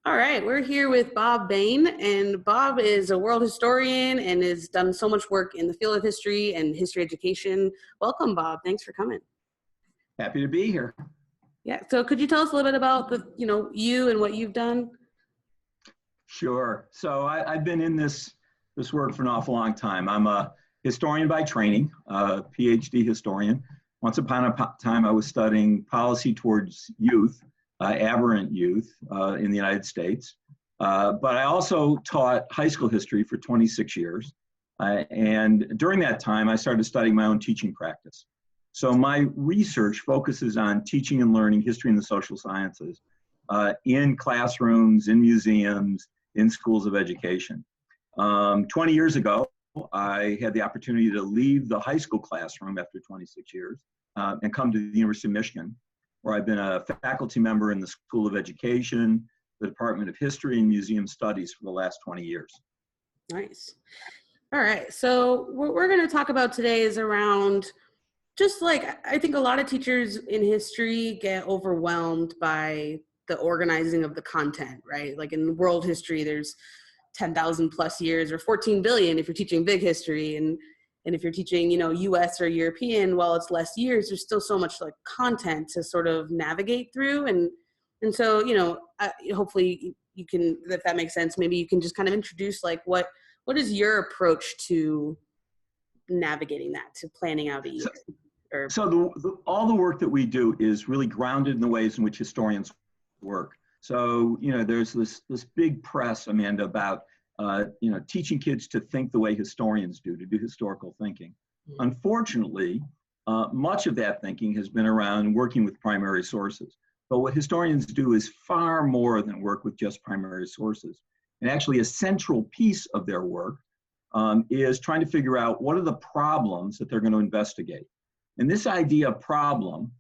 All right, we're here with Bob Bane, and Bob is a world historian and has done so much work in the field of history and history education. Welcome, Bob. Thanks for coming. Happy to be here. Yeah, so could you tell us a little bit about you and what you've done? Sure. So I've been in this work for an awful long time. I'm a historian by training, a PhD historian. Once upon a time, I was studying policy towards youth, aberrant youth in the United States. But I also taught high school history for 26 years. And during that time, I started studying my own teaching practice. So my research focuses on teaching and learning history and the social sciences in classrooms, in museums, in schools of education. 20 years ago, I had the opportunity to leave the high school classroom after 26 years and come to the University of Michigan, where I've been a faculty member in the School of Education, the Department of History and Museum Studies for the last 20 years. Nice. All right, so what we're going to talk about today is around just like, I think a lot of teachers in history get overwhelmed by the organizing of the content, right? Like in world history, there's 10,000 plus years or 14 billion if you're teaching big history. And if you're teaching, US or European, while it's less years, there's still so much like content to sort of navigate through. And so, hopefully you can, if that makes sense, maybe you can just kind of introduce like, what is your approach to navigating that, to planning out a year? So all the work that we do is really grounded in the ways in which historians work. So, there's this big press, Amanda, about, teaching kids to think the way historians do, to do historical thinking. Mm-hmm. Unfortunately, much of that thinking has been around working with primary sources. But what historians do is far more than work with just primary sources. And actually a central piece of their work is trying to figure out what are the problems that they're going to investigate. And this idea of problem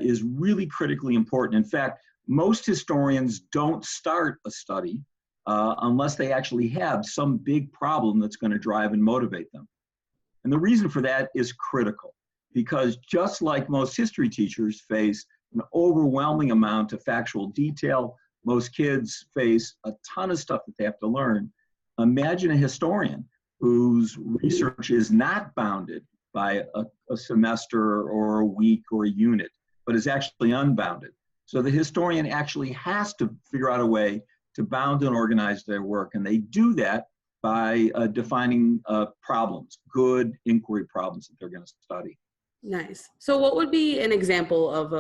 is really critically important. In fact, most historians don't start a study unless they actually have some big problem that's going to drive and motivate them. And the reason for that is critical, because just like most history teachers face an overwhelming amount of factual detail, most kids face a ton of stuff that they have to learn. Imagine a historian whose research is not bounded by a semester or a week or a unit, but is actually unbounded. So the historian actually has to figure out a way to bound and organize their work. And they do that by defining problems, good inquiry problems that they're going to study. Nice. So what would be an example of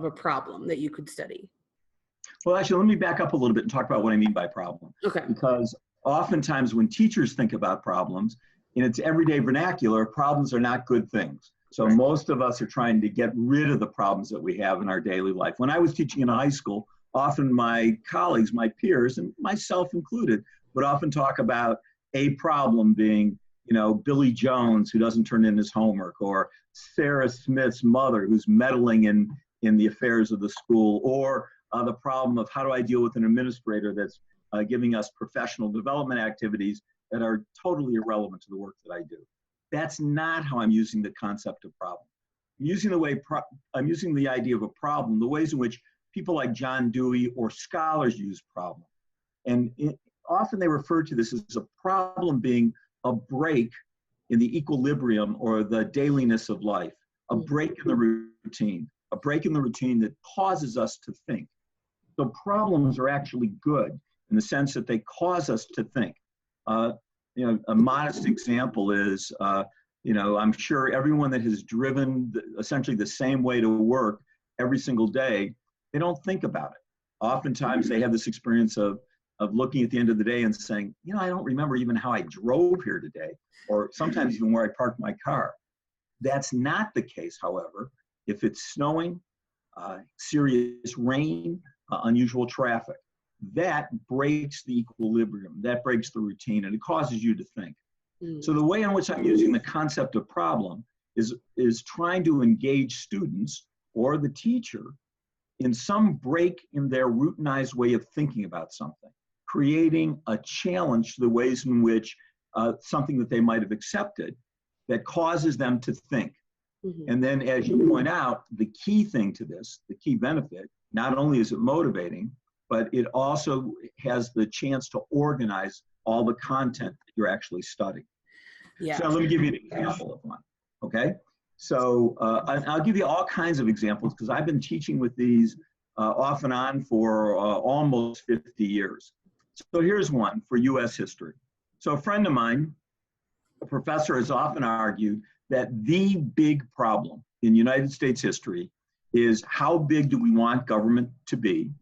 a problem that you could study? Well, actually, let me back up a little bit and talk about what I mean by problem. Okay. Because oftentimes when teachers think about problems, in its everyday vernacular, problems are not good things. So right. Most of us are trying to get rid of the problems that we have in our daily life. When I was teaching in a high school, often my colleagues, my peers, and myself included, would often talk about a problem being, Billy Jones, who doesn't turn in his homework, or Sarah Smith's mother, who's meddling in the affairs of the school, or the problem of how do I deal with an administrator that's giving us professional development activities that are totally irrelevant to the work that I do. That's not how I'm using the concept of problem. I'm using the idea of a problem, the ways in which people like John Dewey or scholars use problem. And often they refer to this as a problem being a break in the equilibrium or the dailiness of life, a break in the routine, a break in the routine that causes us to think. So problems are actually good in the sense that they cause us to think. A modest example is, I'm sure everyone that has driven essentially the same way to work every single day, they don't think about it. Oftentimes they have this experience of looking at the end of the day and saying, I don't remember even how I drove here today, or sometimes even where I parked my car. That's not the case, however, if it's snowing, serious rain, unusual traffic. That breaks the equilibrium, that breaks the routine, and it causes you to think. So the way in which I'm using the concept of problem is trying to engage students or the teacher in some break in their routinized way of thinking about something, creating a challenge to the ways in which something that they might have accepted that causes them to think. Mm-hmm. And then, as you point out, the key thing to this, the key benefit, not only is it motivating, but it also has the chance to organize all the content that you're actually studying. Yeah. So let me give you an example of one, okay? So I'll give you all kinds of examples because I've been teaching with these off and on for almost 50 years. So here's one for US history. So a friend of mine, a professor, has often argued that the big problem in United States history is how big do we want government to be?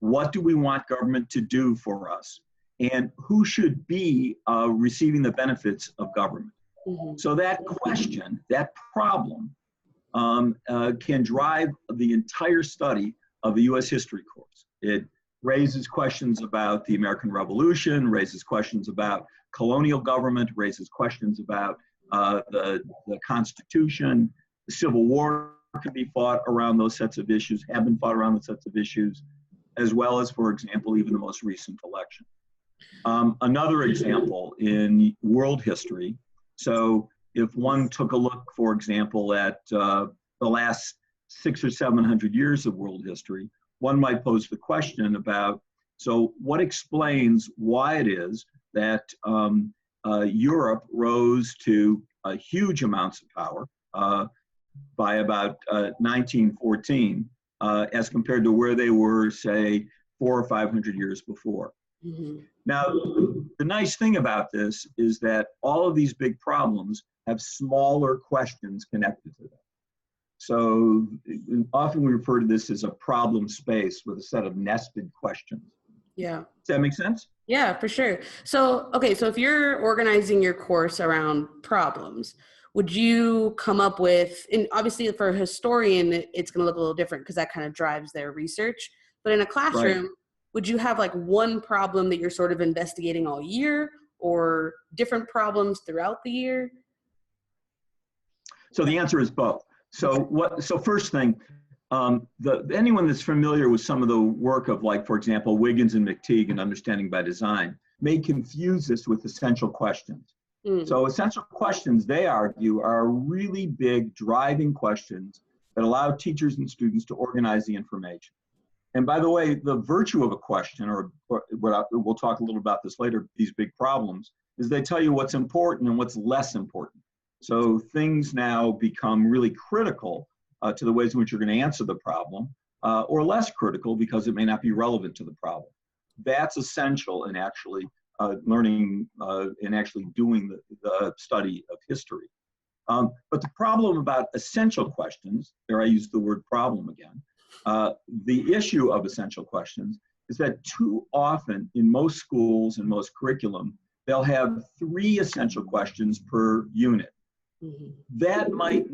What do we want government to do for us? And who should be receiving the benefits of government? Mm-hmm. So that question, that problem, can drive the entire study of the US history course. It raises questions about the American Revolution, raises questions about colonial government, raises questions about the Constitution. The Civil War can be fought around those sets of issues, have been fought around those sets of issues, as well as, for example, even the most recent election. Another example in world history. So if one took a look, for example, at the last 600 or 700 years of world history, one might pose the question about, so what explains why it is that Europe rose to huge amounts of power by about 1914 as compared to where they were, say, 400 or 500 years before. Mm-hmm. Now, the nice thing about this is that all of these big problems have smaller questions connected to them. So often we refer to this as a problem space with a set of nested questions. Yeah. Does that make sense? Yeah, for sure. So, okay, so if you're organizing your course around problems, would you come up with, and obviously for a historian, it's going to look a little different because that kind of drives their research. But in a classroom, Right. would you have like one problem that you're sort of investigating all year or different problems throughout the year? So the answer is both. So first thing, anyone that's familiar with some of the work of, like, for example, Wiggins and McTeague in Understanding by Design may confuse this with essential questions. So essential questions, they argue, are really big driving questions that allow teachers and students to organize the information. And by the way, the virtue of a question, or we'll talk a little about this later, these big problems, is they tell you what's important and what's less important. So things now become really critical to the ways in which you're going to answer the problem, or less critical because it may not be relevant to the problem. That's essential in actually learning and actually doing the study of history. But the problem about essential questions, there I use the word problem again, the issue of essential questions is that too often in most schools and most curriculum, they'll have 3 essential questions per unit. Mm-hmm. That might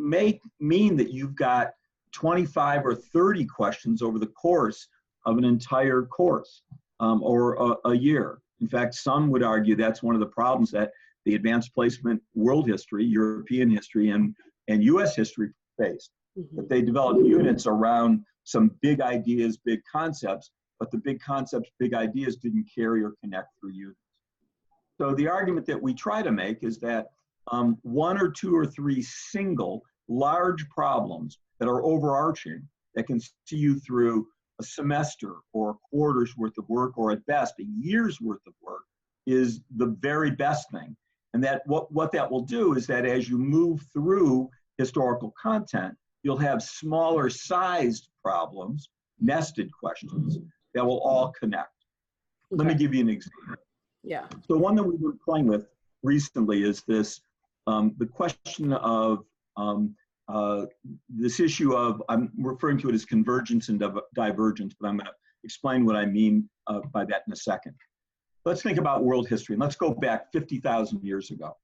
mean that you've got 25 or 30 questions over the course of an entire course or a year. In fact, some would argue that's one of the problems that the advanced placement world history, European history, and US history faced. Mm-hmm. That they develop units around some big ideas, big concepts, but the big concepts, big ideas didn't carry or connect through units. So the argument that we try to make is that 1 or 2 or 3 single large problems that are overarching, that can see you through a semester or a quarter's worth of work, or at best a year's worth of work, is the very best thing. And that what that will do is that as you move through historical content, you'll have smaller sized problems, nested questions, that will all connect. Okay. Let me give you an example. Yeah. So one that we've been playing with recently is this, the question of this issue of, I'm referring to it as convergence and divergence, but I'm going to explain what I mean by that in a second. Let's think about world history, and let's go back 50,000 years ago.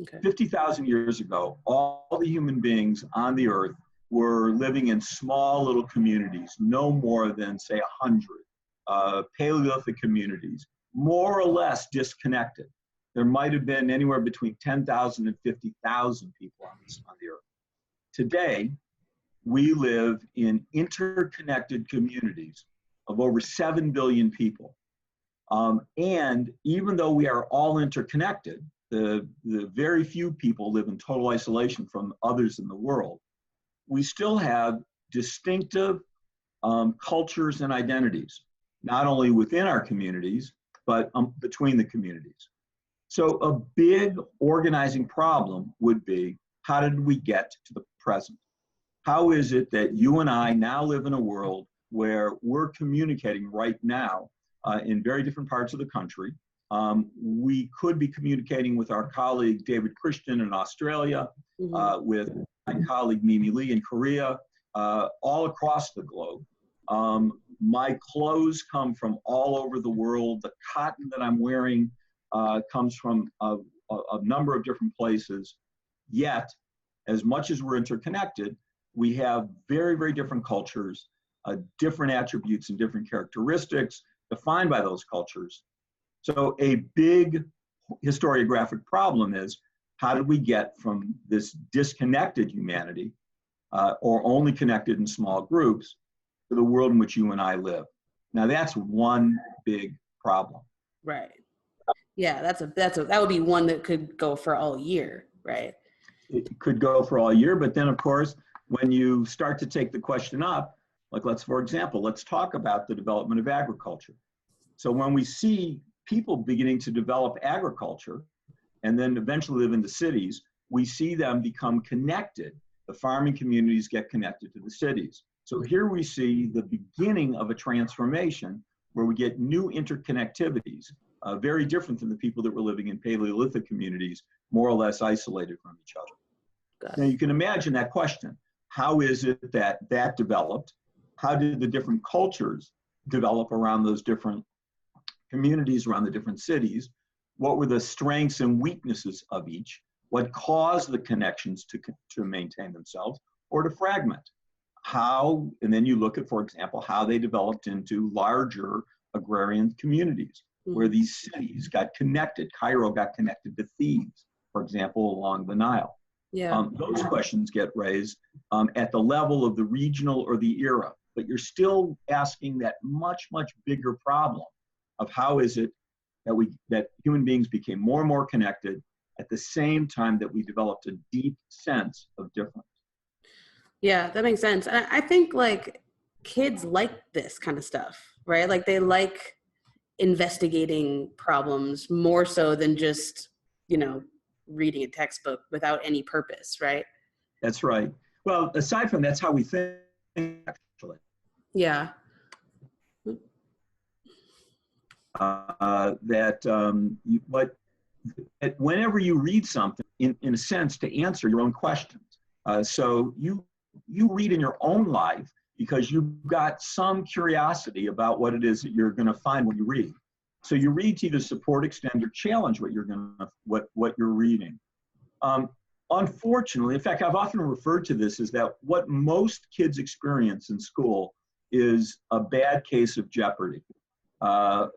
Okay. 50,000 years ago, all the human beings on the earth were living in small little communities, no more than, say, 100 Paleolithic communities, more or less disconnected. There might have been anywhere between 10,000 and 50,000 people on the earth. Today, we live in interconnected communities of over 7 billion people. And even though we are all interconnected, the very few people live in total isolation from others in the world, we still have distinctive cultures and identities. not only within our communities, but between the communities. So a big organizing problem would be, how did we get to the present? How is it that you and I now live in a world where we're communicating right now in very different parts of the country? We could be communicating with our colleague David Christian in Australia, with my colleague Mimi Lee in Korea, all across the globe. My clothes come from all over the world. The cotton that I'm wearing comes from a number of different places. Yet, as much as we're interconnected, we have very, very different cultures, different attributes and different characteristics defined by those cultures. So a big historiographic problem is, how did we get from this disconnected humanity, or only connected in small groups, to the world in which you and I live? Now that's one big problem. Right. Yeah, that would be one that could go for all year, right? It could go for all year, but then of course, when you start to take the question up, like for example, let's talk about the development of agriculture. So when we see people beginning to develop agriculture and then eventually live in the cities, we see them become connected. The farming communities get connected to the cities. So here we see the beginning of a transformation where we get new interconnectivities, very different than the people that were living in Paleolithic communities, more or less isolated from each other. Now you can imagine that question. How is it that that developed? How did the different cultures develop around those different communities, around the different cities? What were the strengths and weaknesses of each? What caused the connections to maintain themselves or to fragment? How, and then you look at, for example, how they developed into larger agrarian communities, where these cities got connected. Cairo got connected to Thebes, for example, along the Nile. Yeah. Those questions get raised at the level of the regional or the era, but you're still asking that much, much bigger problem of how is it that human beings became more and more connected at the same time that we developed a deep sense of difference. Yeah, that makes sense. And I think like kids like this kind of stuff, right? Like they like investigating problems more so than just, reading a textbook without any purpose, right? That's right. Well, aside from that's how we think, actually. Yeah. Whenever you read something, in a sense, to answer your own questions. So you read in your own life because you've got some curiosity about what it is that you're going to find when you read. So you read to either support, extend, or challenge what you're reading. Unfortunately, in fact, I've often referred to this as that what most kids experience in school is a bad case of Jeopardy. The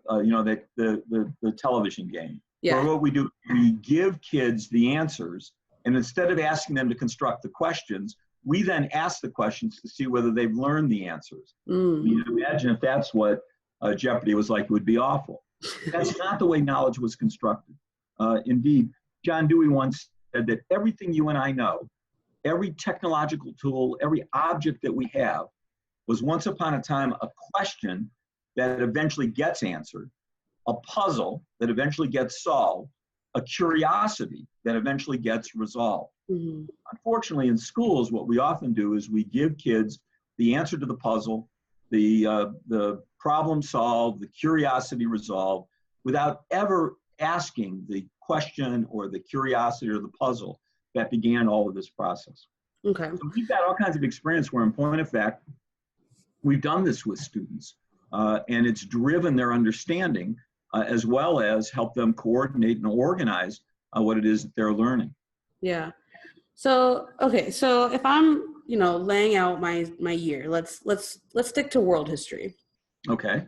television game. Yeah. Where what we do, we give kids the answers, and instead of asking them to construct the questions, we then ask the questions to see whether they've learned the answers. You can imagine if that's what Jeopardy was like, it would be awful. That's not the way knowledge was constructed. Indeed, John Dewey once said that everything you and I know, every technological tool, every object that we have, was once upon a time a question that eventually gets answered, a puzzle that eventually gets solved, a curiosity that eventually gets resolved. Unfortunately, in schools, what we often do is we give kids the answer to the puzzle, the problem solved, the curiosity resolved, without ever asking the question or the curiosity or the puzzle that began all of this process. Okay. So we've got all kinds of experience where, in point of fact, we've done this with students, and it's driven their understanding as well as help them coordinate and organize what it is that they're learning. Yeah. So, okay. So if I'm, laying out my year, let's stick to world history. Okay.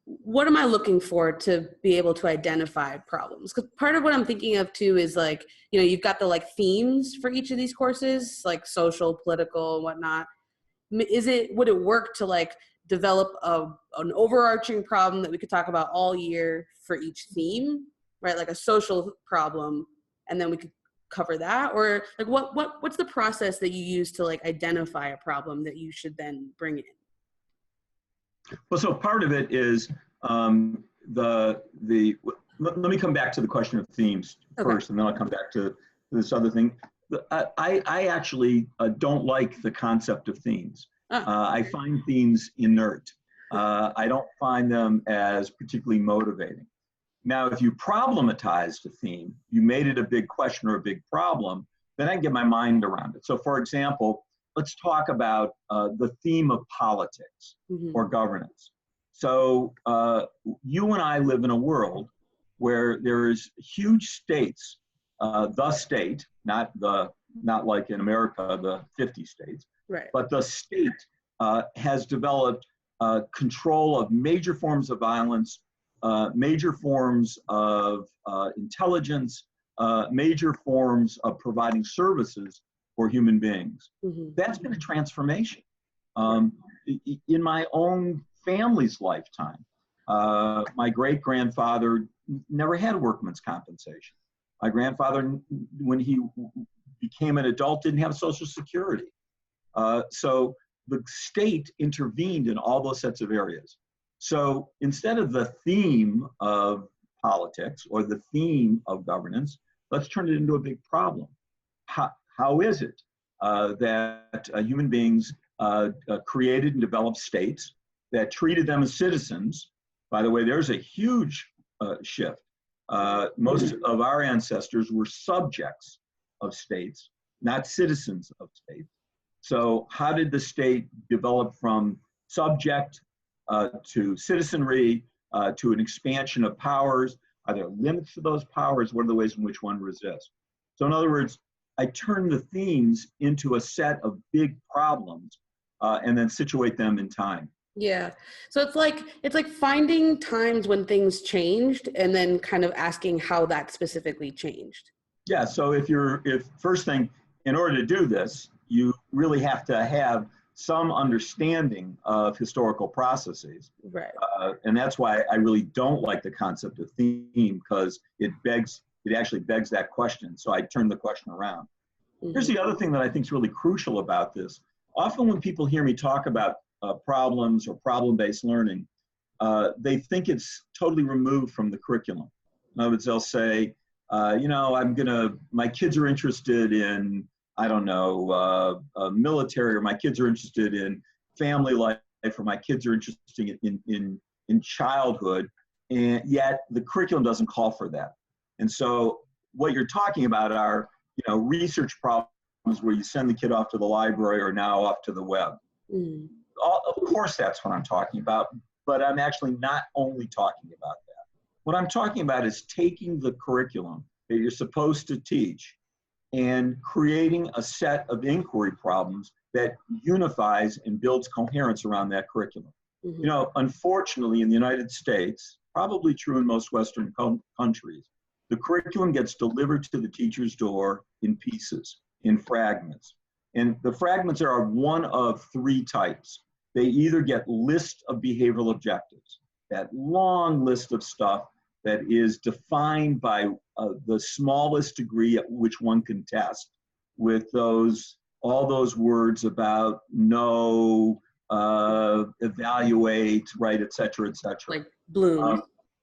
What am I looking for to be able to identify problems? Because part of what I'm thinking of too is like, you've got the like themes for each of these courses, like social, political, and whatnot. Would it work to like develop an overarching problem that we could talk about all year for each theme, right? Like a social problem, and then we could cover that? Or like what's the process that you use to like identify a problem that you should then bring in? Well, so part of it is let me come back to the question of themes first, and then I'll come back to this other thing. I actually don't like the concept of themes. I find themes inert. I don't find them as particularly motivating. Now, if you problematized a theme, you made it a big question or a big problem, then I can get my mind around it. So for example, let's talk about the theme of politics or governance. So you and I live in a world where there's huge states, the state, not like in America, the 50 states, right. But the state has developed control of major forms of violence, major forms of intelligence, major forms of providing services for human beings. That's been a transformation. In my own family's lifetime, my great-grandfather never had workman's compensation. My grandfather, when he became an adult, didn't have Social Security. So the state intervened in all those sets of areas. So instead of the theme of politics or the theme of governance, let's turn it into a big problem. How is it that human beings created and developed states that treated them as citizens? By the way, there's a huge shift. Most of our ancestors were subjects of states, not citizens of states. So how did the state develop from subject to citizenry, to an expansion of powers? Are there limits to those powers? What are the ways in which one resists? So in other words, I turn the themes into a set of big problems and then situate them in time. Yeah. So it's like finding times when things changed and then kind of asking how that specifically changed. Yeah. So if first thing, in order to do this, you really have to have some understanding of historical processes. Right. And that's why I really don't like the concept of theme, because it actually begs that question. So I turn the question around. Here's the other thing that I think is really crucial about this. Often when people hear me talk about problems or problem-based learning, they think it's totally removed from the curriculum. In other words, they'll say, my kids are interested in, I don't know, military, or my kids are interested in family life, or my kids are interested in childhood, and yet the curriculum doesn't call for that. And so what you're talking about are, research problems where you send the kid off to the library or now off to the web. Of course, that's what I'm talking about, but I'm actually not only talking about that. What I'm talking about is taking the curriculum that you're supposed to teach and creating a set of inquiry problems that unifies and builds coherence around that curriculum. Unfortunately, in the United States, probably true in most Western countries, the curriculum gets delivered to the teacher's door in pieces, in fragments. And the fragments are one of three types. They either get lists of behavioral objectives, that long list of stuff that is defined by the smallest degree at which one can test, with all those words about know, evaluate, right, et cetera, et cetera. Like Bloom.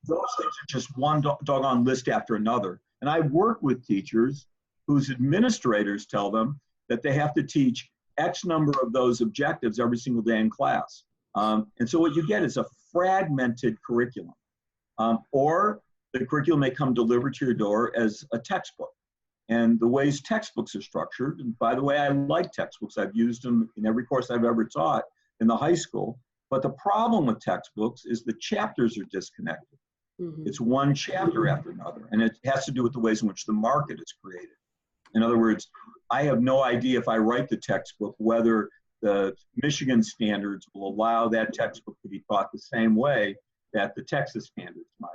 Those things are just one doggone list after another. And I work with teachers whose administrators tell them that they have to teach X number of those objectives every single day in class. And so what you get is a fragmented curriculum. Or the curriculum may come delivered to your door as a textbook. And the ways textbooks are structured, and by the way, I like textbooks. I've used them in every course I've ever taught in the high school. But the problem with textbooks is the chapters are disconnected. It's one chapter after another, and it has to do with the ways in which the market is created. In other words, I have no idea if I write the textbook whether the Michigan standards will allow that textbook to be taught the same way that the Texas standards might.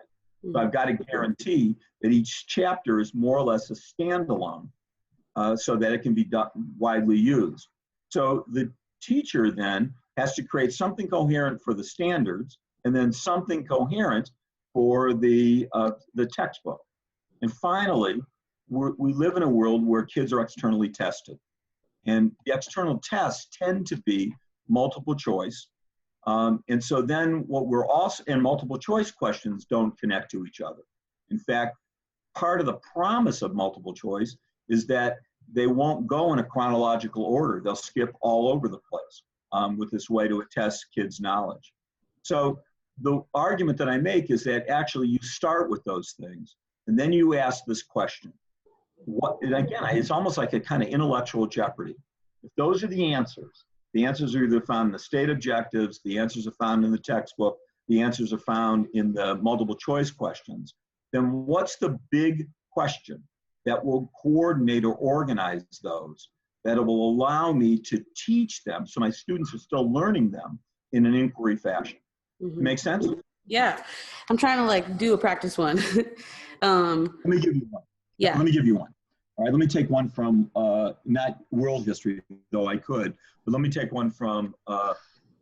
So I've got to guarantee that each chapter is more or less a standalone so that it can be widely used. So the teacher then has to create something coherent for the standards and then something coherent for the textbook. And finally, we live in a world where kids are externally tested. And the external tests tend to be multiple choice, And so then what we're also, and multiple choice questions don't connect to each other. In fact, part of the promise of multiple choice is that they won't go in a chronological order. They'll skip all over the place with this way to test kids' knowledge. So the argument that I make is that actually you start with those things, and then you ask this question. And again, it's almost like a kind of intellectual jeopardy. If those are the answers are either found in the state objectives, the answers are found in the textbook, the answers are found in the multiple choice questions, then what's the big question that will coordinate or organize those, that it will allow me to teach them so my students are still learning them in an inquiry fashion? Mm-hmm. Make sense? Yeah. I'm trying to like do a practice one. Let me give you one. Yeah. Let me give you one. All right, let me take one from, not world history, though I could, but let me take one from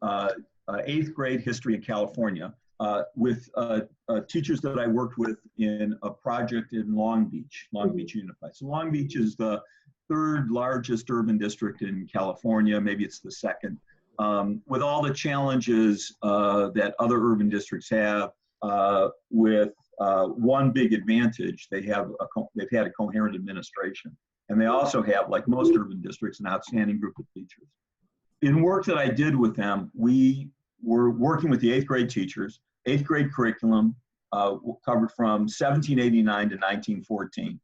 8th grade history in California with teachers that I worked with in a project in Long Beach Unified. So Long Beach is the 3rd largest urban district in California, maybe it's the 2nd. With all the challenges that other urban districts have, with one big advantage, they've had a coherent administration. And they also have, like most urban districts, an outstanding group of teachers. In work that I did with them, we were working with the 8th grade teachers. 8th grade curriculum covered from 1789 to 1914.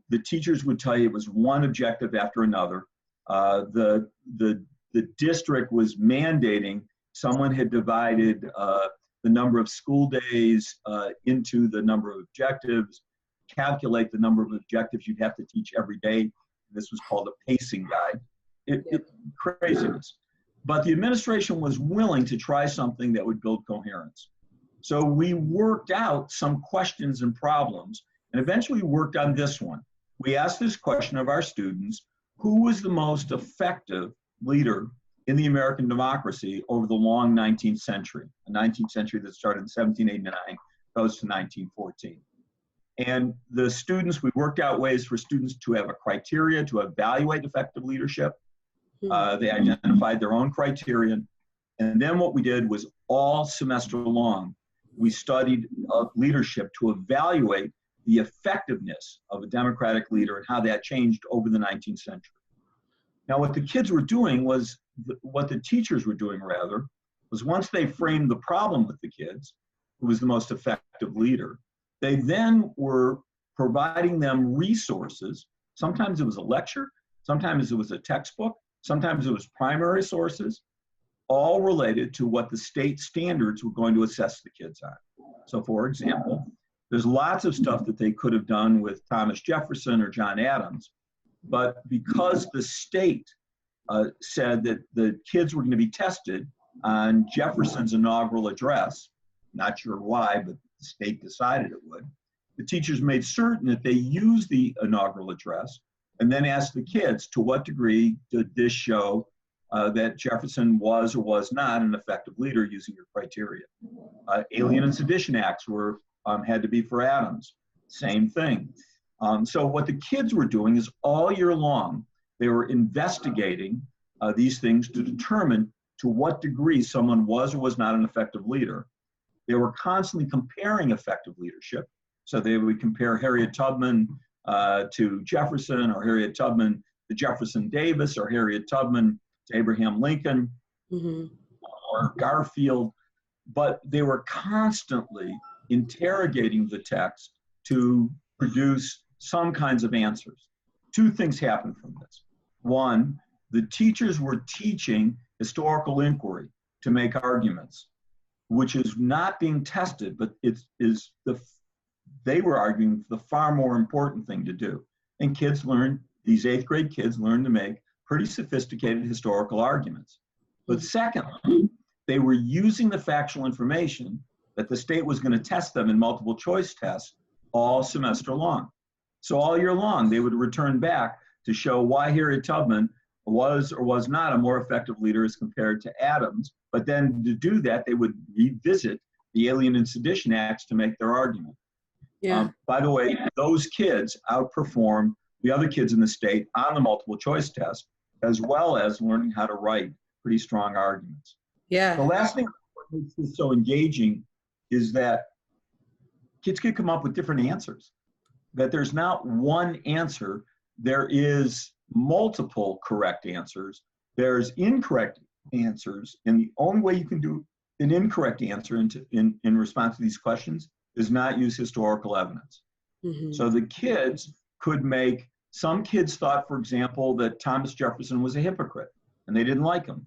The teachers would tell you it was one objective after another. The district was mandating, someone had divided the number of school days into the number of objectives, calculate the number of objectives you'd have to teach every day. This was called a pacing guide. Craziness. But the administration was willing to try something that would build coherence. So we worked out some questions and problems, and eventually worked on this one. We asked this question of our students: who was the most effective leader in the American democracy over the long 19th century, a 19th century that started in 1789, goes to 1914. And the students, we worked out ways for students to have a criteria to evaluate effective leadership. They identified their own criterion. And then what we did was all semester long, we studied leadership to evaluate the effectiveness of a democratic leader and how that changed over the 19th century. Now, what the kids were doing was, what the teachers were doing rather, was once they framed the problem with the kids, who was the most effective leader, they then were providing them resources. Sometimes it was a lecture, sometimes it was a textbook, sometimes it was primary sources, all related to what the state standards were going to assess the kids on. So for example, there's lots of stuff that they could have done with Thomas Jefferson or John Adams, but because the state said that the kids were going to be tested on Jefferson's inaugural address, not sure why, but the state decided it would, the teachers made certain that they used the inaugural address and then asked the kids, to what degree did this show that Jefferson was or was not an effective leader using your criteria? Alien and Sedition Acts were had to be for Adams. Same thing. So what the kids were doing is all year long, they were investigating these things to determine to what degree someone was or was not an effective leader. They were constantly comparing effective leadership. So they would compare Harriet Tubman to Jefferson, or Harriet Tubman to Jefferson Davis, or Harriet Tubman to Abraham Lincoln, or Garfield. But they were constantly interrogating the text to produce some kinds of answers. Two things happened from this. One, the teachers were teaching historical inquiry to make arguments, which is not being tested, but they were arguing the far more important thing to do. And kids learned, these 8th grade kids learned to make pretty sophisticated historical arguments. But secondly, they were using the factual information that the state was going to test them in multiple choice tests all semester long. So all year long, they would return back to show why Harriet Tubman was or was not a more effective leader as compared to Adams. But then to do that, they would revisit the Alien and Sedition Acts to make their argument. By the way, those kids outperformed the other kids in the state on the multiple choice test, as well as learning how to write pretty strong arguments. The Yeah. last thing that makes this so engaging is that kids can come up with different answers, that there's not one answer, there is multiple correct answers, there's incorrect answers, and the only way you can do an incorrect answer in response to these questions is not use historical evidence. Mm-hmm. So the kids could make, some kids thought, for example, that Thomas Jefferson was a hypocrite, and they didn't like him,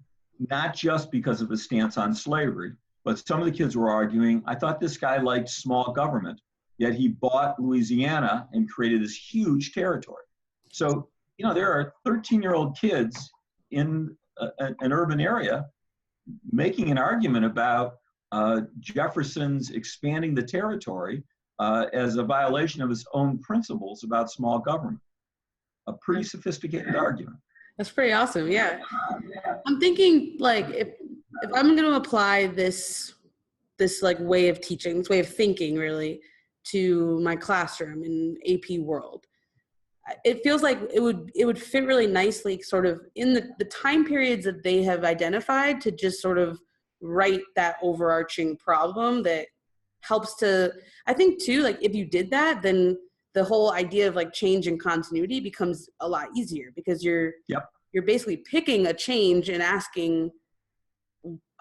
not just because of his stance on slavery, but some of the kids were arguing, I thought this guy liked small government, yet he bought Louisiana and created this huge territory. So, you know, there are 13-year-old kids in an urban area making an argument about Jefferson's expanding the territory as a violation of his own principles about small government. A pretty sophisticated argument. That's pretty awesome. Yeah. I'm thinking, like, if I'm going to apply this like way of teaching, this way of thinking really to my classroom in AP world, it feels like it would fit really nicely sort of in the time periods that they have identified, to just sort of write that overarching problem that helps to, I think too, like if you did that, then the whole idea of like change and continuity becomes a lot easier, because you're basically picking a change and asking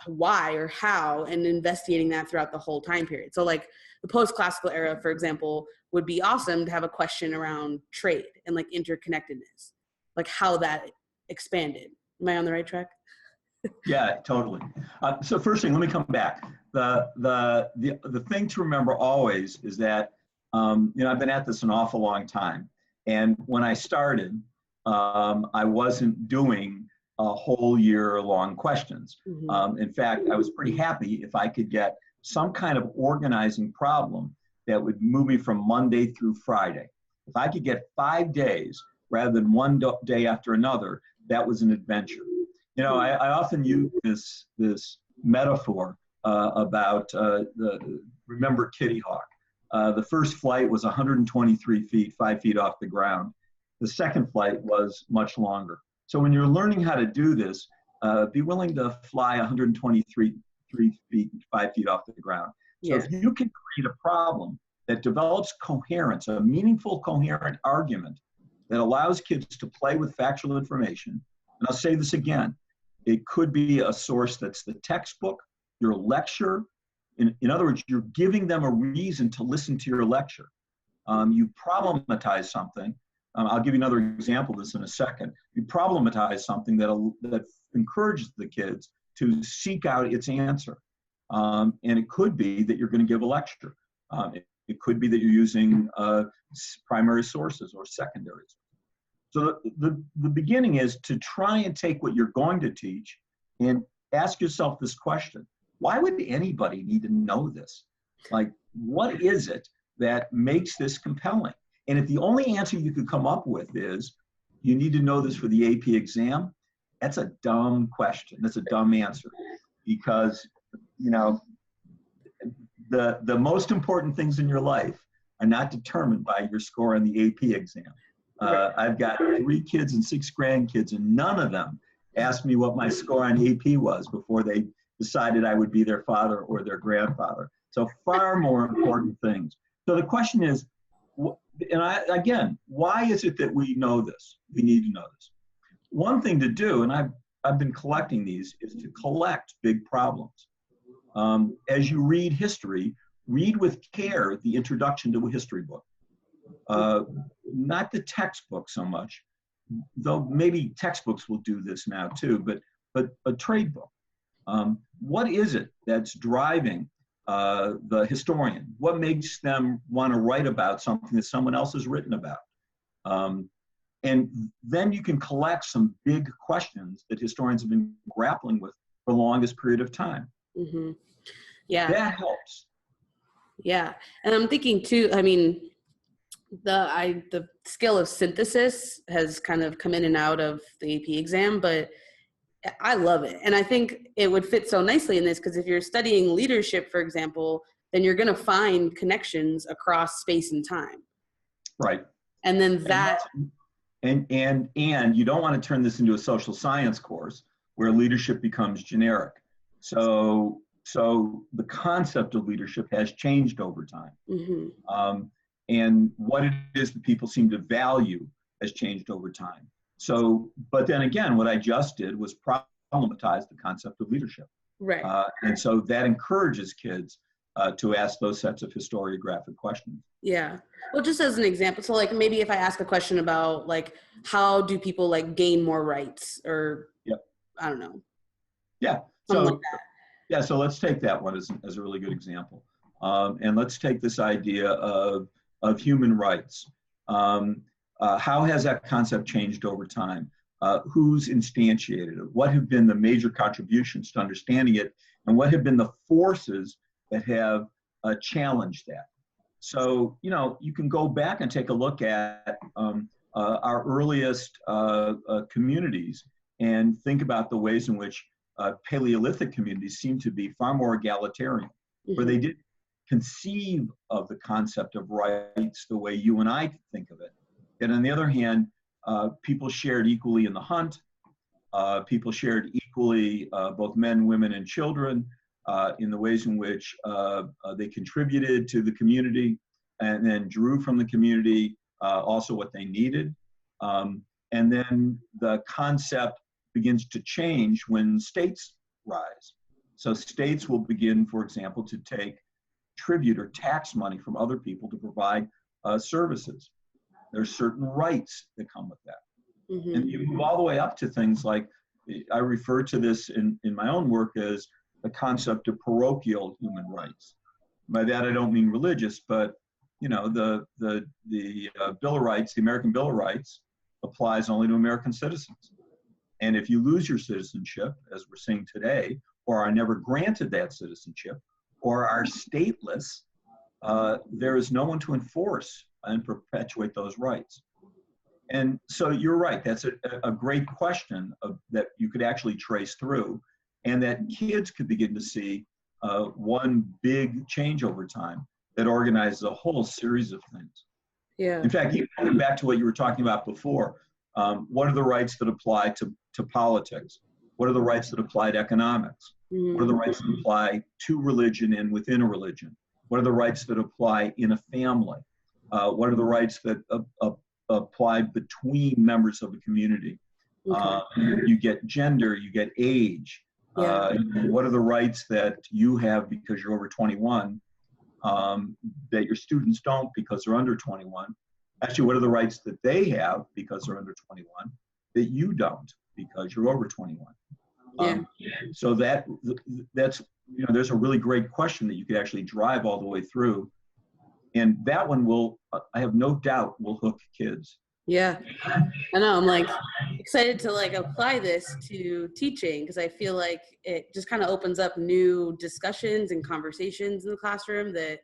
why or how and investigating that throughout the whole time period. So like the post-classical era, for example, would be awesome to have a question around trade and like interconnectedness, like how that expanded. Am I on the right track? Yeah, totally. So first thing, let me come back. The thing to remember always is that, you know, I've been at this an awful long time. And when I started, I wasn't doing a whole year long questions. Mm-hmm. In fact, I was pretty happy if I could get some kind of organizing problem that would move me from Monday through Friday. If I could get 5 days rather than one day after another, that was an adventure. You know, I often use this metaphor about remember Kitty Hawk. The first flight was 123 feet, 5 feet off the ground. The second flight was much longer. So when you're learning how to do this, be willing to fly 123 feet, 5 feet off the ground. So if you can create a problem that develops coherence, a meaningful, coherent argument that allows kids to play with factual information, and I'll say this again, it could be a source that's the textbook, your lecture. In other words, you're giving them a reason to listen to your lecture. You problematize something. I'll give you another example of this in a second. You problematize something that encourages the kids to seek out its answer. And it could be that you're going to give a lecture. It could be that you're using primary sources or secondaries. So the beginning is to try and take what you're going to teach and ask yourself this question. Why would anybody need to know this? Like, what is it that makes this compelling? And if the only answer you could come up with is, you need to know this for the AP exam, that's a dumb question. That's a dumb answer. Because, you know, the most important things in your life are not determined by your score on the AP exam. I've got 3 kids and 6 grandkids, and none of them asked me what my score on AP was before they decided I would be their father or their grandfather. So far more important things. So the question is, again, why is it that we know this? We need to know this. One thing to do, and I've been collecting these, is to collect big problems. As you read history, read with care the introduction to a history book. Not the textbook so much, though maybe textbooks will do this now too, but a trade book. What is it that's driving the historian? What makes them want to write about something that someone else has written about? And then you can collect some big questions that historians have been grappling with for the longest period of time. Mm-hmm. Yeah. That helps. Yeah. And I'm thinking too, I mean, the skill of synthesis has kind of come in and out of the AP exam, but I love it. And I think it would fit so nicely in this, because if you're studying leadership, for example, then you're going to find connections across space and time. Right. And then that. And you don't want to turn this into a social science course where leadership becomes generic. So the concept of leadership has changed over time. And what it is that people seem to value has changed over time. So, but then again, what I just did was problematize the concept of leadership. Right. And so that encourages kids to ask those sets of historiographic questions. Yeah. Well, just as an example, so like maybe if I ask a question about like how do people like gain more rights, or I don't know. Yeah. Something like that. Yeah, so let's take that one as a really good example. And let's take this idea of human rights. How has that concept changed over time? Who's instantiated it? What have been the major contributions to understanding it? And what have been the forces that have challenged that? So, you know, you can go back and take a look at our earliest communities and think about the ways in which Paleolithic communities seem to be far more egalitarian, where they didn't conceive of the concept of rights the way you and I think of it. And on the other hand, people shared equally in the hunt. People shared equally, both men, women, and children, in the ways in which they contributed to the community and then drew from the community also what they needed. And then the concept begins to change when states rise. So states will begin, for example, to take tribute or tax money from other people to provide services. There's certain rights that come with that. And you move all the way up to things like, I refer to this in my own work as the concept of parochial human rights. By that I don't mean religious, but you know, the Bill of Rights, the American Bill of Rights, applies only to American citizens. And if you lose your citizenship, as we're seeing today, or are never granted that citizenship, or are stateless, there is no one to enforce and perpetuate those rights. And so you're right, that's a great question that you could actually trace through, and that kids could begin to see one big change over time that organizes a whole series of things. Yeah. In fact, even going back to what you were talking about before, what are the rights that apply to politics? What are the rights that apply to economics? What are the rights that apply to religion and within a religion? What are the rights that apply in a family? What are the rights that apply between members of a community? You get gender, you get age. What are the rights that you have because you're over 21 that your students don't because they're under 21? Actually, what are the rights that they have because they're under 21 that you don't because you're over 21? So that's, you know, there's a really great question that you could actually drive all the way through. And that one will, I have no doubt, will hook kids. Yeah, I know. I'm like excited to like apply this to teaching, because I feel like it just kind of opens up new discussions and conversations in the classroom that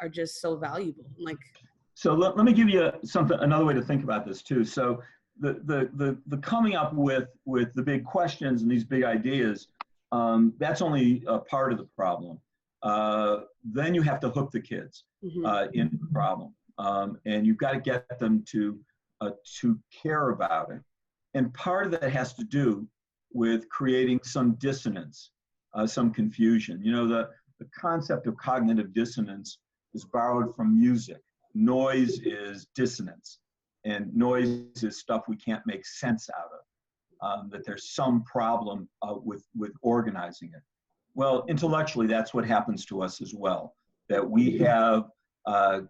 are just so valuable. Like, so let me give you another way to think about this too. So the coming up with the big questions and these big ideas, that's only a part of the problem. Then you have to hook the kids in the problem. And you've got to get them to care about it. And part of that has to do with creating some dissonance, some confusion. You know, the concept of cognitive dissonance is borrowed from music. Noise is dissonance, and noise is stuff we can't make sense out of, that there's some problem with organizing it. Well, intellectually, that's what happens to us as well, that we have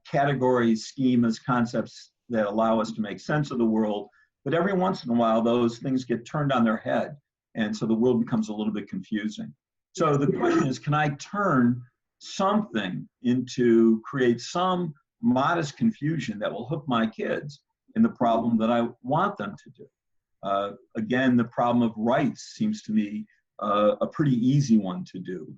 categories, schemas, concepts that allow us to make sense of the world, but every once in a while those things get turned on their head, and so the world becomes a little bit confusing. So the question is, can I turn something into, create some modest confusion that will hook my kids in the problem that I want them to do? Again, the problem of rights seems to me a pretty easy one to do.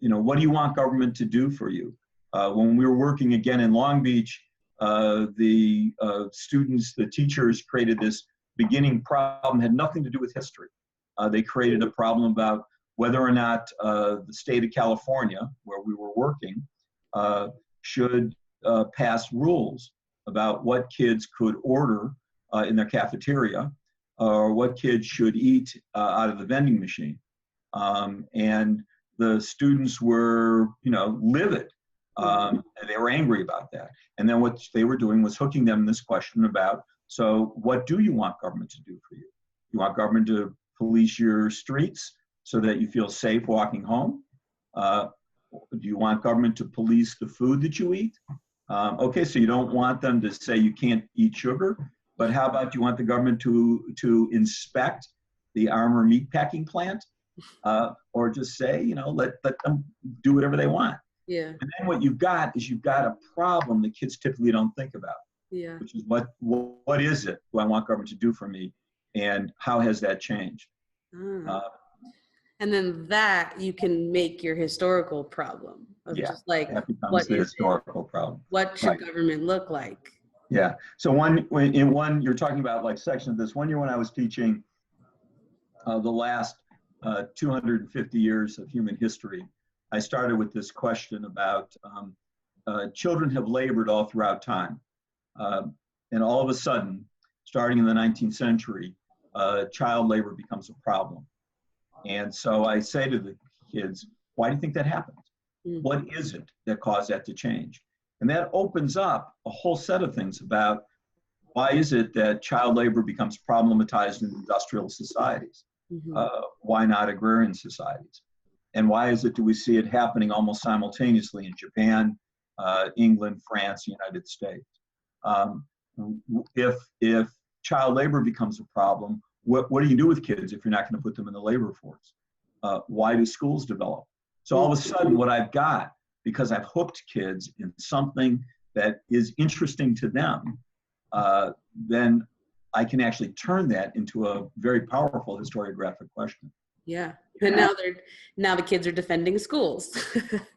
You know, what do you want government to do for you? When we were working again in Long Beach, the students, the teachers created this beginning problem, had nothing to do with history. They created a problem about whether or not the state of California, where we were working, should pass rules about what kids could order in their cafeteria, or what kids should eat out of the vending machine. And the students were, livid. And they were angry about that. And then what they were doing was hooking them in this question about, so what do you want government to do for you? You want government to police your streets so that you feel safe walking home? Do you want government to police the food that you eat? Okay, so you don't want them to say you can't eat sugar, but how about you want the government to inspect the armor meatpacking plant? Or just say, let them do whatever they want. Yeah. And then what you've got a problem that kids typically don't think about. Yeah. Which is what is it do I want government to do for me, and how has that changed? And then that you can make your historical problem of just like, what is the historical problem? What should government look like? Yeah. So you're talking about like section of this. One year when I was teaching the last 250 years of human history, I started with this question about children have labored all throughout time. And all of a sudden, starting in the 19th century, child labor becomes a problem. And so I say to the kids, why do you think that happened? What is it that caused that to change? And that opens up a whole set of things about why is it that child labor becomes problematized in industrial societies? Why not agrarian societies? And why is it do we see it happening almost simultaneously in Japan, England, France, the United States? If child labor becomes a problem, what do you do with kids if you're not going to put them in the labor force? Why do schools develop? So all of a sudden what I've got, because I've hooked kids in something that is interesting to them, then I can actually turn that into a very powerful historiographic question. Yeah. And now the kids are defending schools.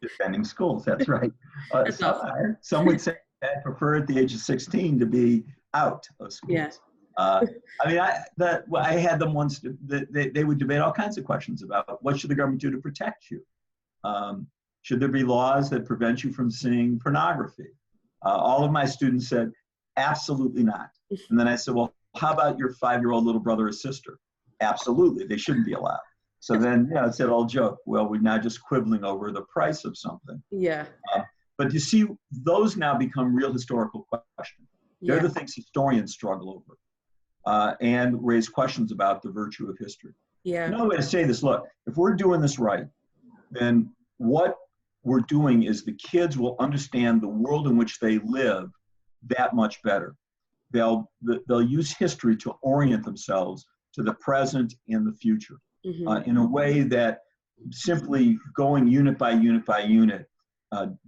Defending schools, that's right. That's awesome. Some would say I prefer at the age of 16 to be out of schools. Yeah. I had them once, they would debate all kinds of questions about what should the government do to protect you? Should there be laws that prevent you from seeing pornography? All of my students said, absolutely not. And then I said, well, how about your 5-year-old little brother or sister? Absolutely, they shouldn't be allowed. So then, it's that old joke, well, we're not just quibbling over the price of something. Yeah. But you see, those now become real historical questions. They're the things historians struggle over and raise questions about the virtue of history. Yeah. Another way to say this, look, if we're doing this right, then what we're doing is the kids will understand the world in which they live that much better. They'll use history to orient themselves to the present and the future in a way that simply going unit by unit by unit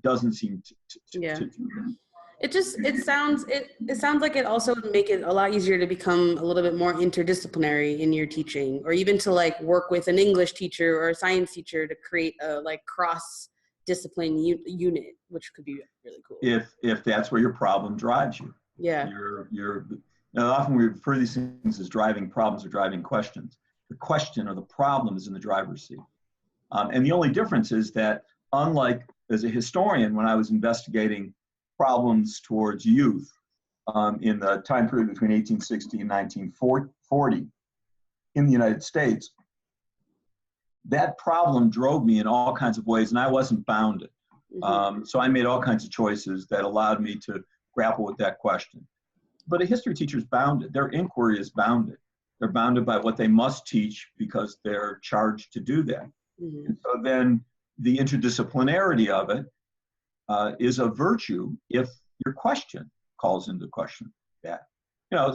doesn't seem to do that. It sounds like it also would make it a lot easier to become a little bit more interdisciplinary in your teaching, or even to like work with an English teacher or a science teacher to create a like cross discipline unit, which could be really cool. If that's where your problem drives you. Yeah. Now often we refer to these things as driving problems or driving questions. The question or the problem is in the driver's seat. And the only difference is that, unlike as a historian, when I was investigating problems towards youth in the time period between 1860 and 1940 in the United States, that problem drove me in all kinds of ways, and I wasn't bounded. So I made all kinds of choices that allowed me to grapple with that question. But a history teacher is bounded. Their inquiry is bounded. They're bounded by what they must teach because they're charged to do that. And so then the interdisciplinarity of it is a virtue if your question calls into question that.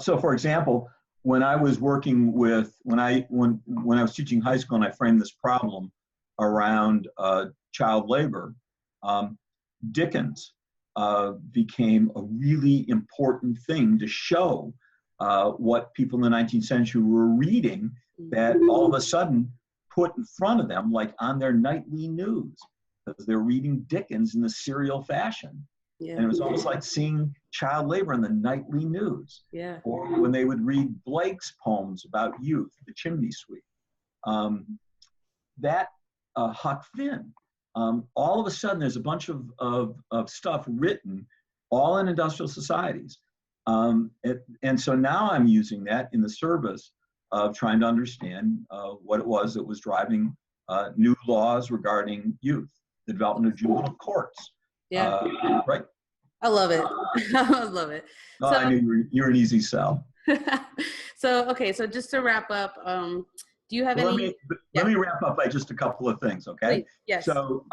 So for example, when I was working with, when I was teaching high school and I framed this problem around child labor, Dickens became a really important thing to show what people in the 19th century were reading that all of a sudden put in front of them, like on their nightly news, because they're reading Dickens in the serial fashion. Yeah. And it was almost like seeing child labor in the nightly news. Yeah. Or when they would read Blake's poems about youth, The Chimney Sweep. Huck Finn. All of a sudden, there's a bunch of stuff written all in industrial societies. And so now I'm using that in the service of trying to understand what it was that was driving new laws regarding youth, the development of juvenile courts. Yeah. Right? I love it. I love it. Oh, So, I knew you're an easy sell. okay. So just to wrap up, do you have Well, any? let me wrap up by just a couple of things, okay? Please. Yes. So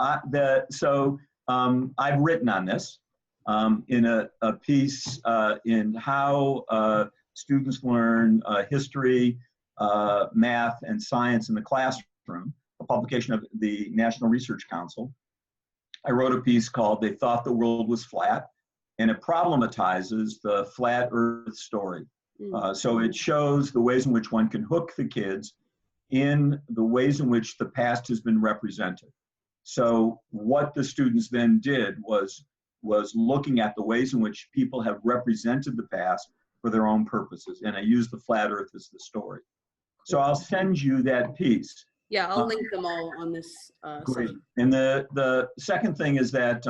I've written on this in a piece in how students learn history, math, and science in the classroom, a publication of the National Research Council. I wrote a piece called "They Thought the World Was Flat," and it problematizes the flat Earth story. So it shows the ways in which one can hook the kids in the ways in which the past has been represented. So what the students then did was looking at the ways in which people have represented the past for their own purposes. And I used the flat Earth as the story. So I'll send you that piece. Yeah, I'll link them all on this Great. session. And the second thing is that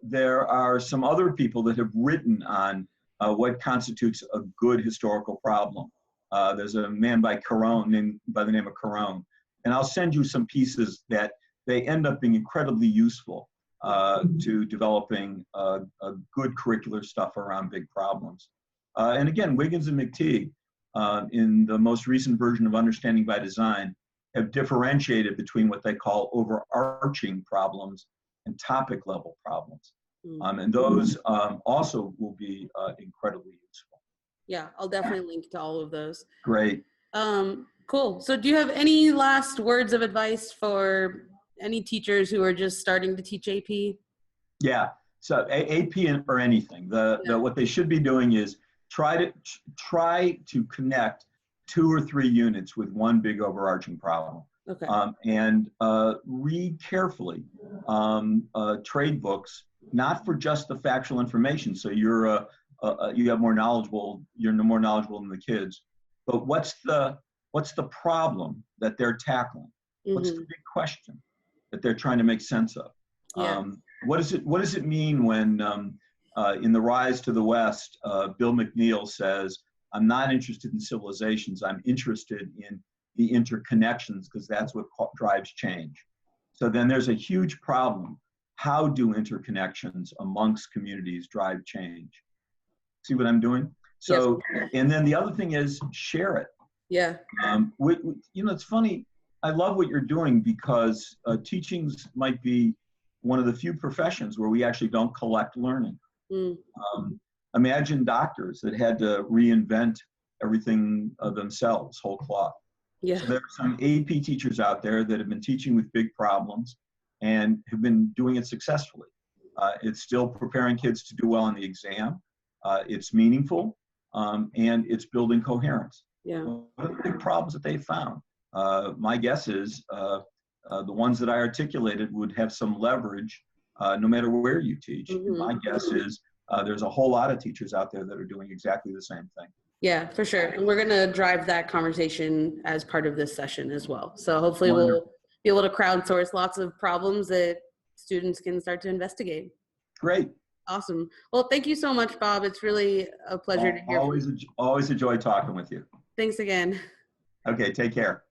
there are some other people that have written on what constitutes a good historical problem. There's a man by the name of Caron, and I'll send you some pieces that they end up being incredibly useful to developing a good curricular stuff around big problems. And again, Wiggins and McTeague, in the most recent version of Understanding by Design, have differentiated between what they call overarching problems and topic level problems. And those also will be incredibly useful. Yeah, I'll definitely link to all of those. Great. Cool. So do you have any last words of advice for any teachers who are just starting to teach AP? Yeah, so AP or anything, what they should be doing is try to connect 2 or 3 units with one big overarching problem. Okay. And read carefully trade books, not for just the factual information. So you're more knowledgeable than the kids, but what's the problem that they're tackling? What's the big question that they're trying to make sense of? Yeah. What does it mean when in The Rise to the West, Bill McNeil says, "I'm not interested in civilizations, I'm interested in the interconnections because that's what drives change." So then there's a huge problem. How do interconnections amongst communities drive change? See what I'm doing? So, yes. And then the other thing is share it. Yeah. It's funny. I love what you're doing because teachings might be one of the few professions where we actually don't collect learning. Imagine doctors that had to reinvent everything themselves, whole cloth. Yeah. So there are some AP teachers out there that have been teaching with big problems and have been doing it successfully. It's still preparing kids to do well on the exam. It's meaningful, and it's building coherence. Yeah. What are the big problems that they found? My guess is the ones that I articulated would have some leverage no matter where you teach. My guess is there's a whole lot of teachers out there that are doing exactly the same thing. Yeah, for sure. And we're going to drive that conversation as part of this session as well. So hopefully we'll be able to crowdsource lots of problems that students can start to investigate. Great. Awesome. Well, thank you so much, Bob. It's really a pleasure to hear from you. Always a joy talking with you. Thanks again. Okay, take care.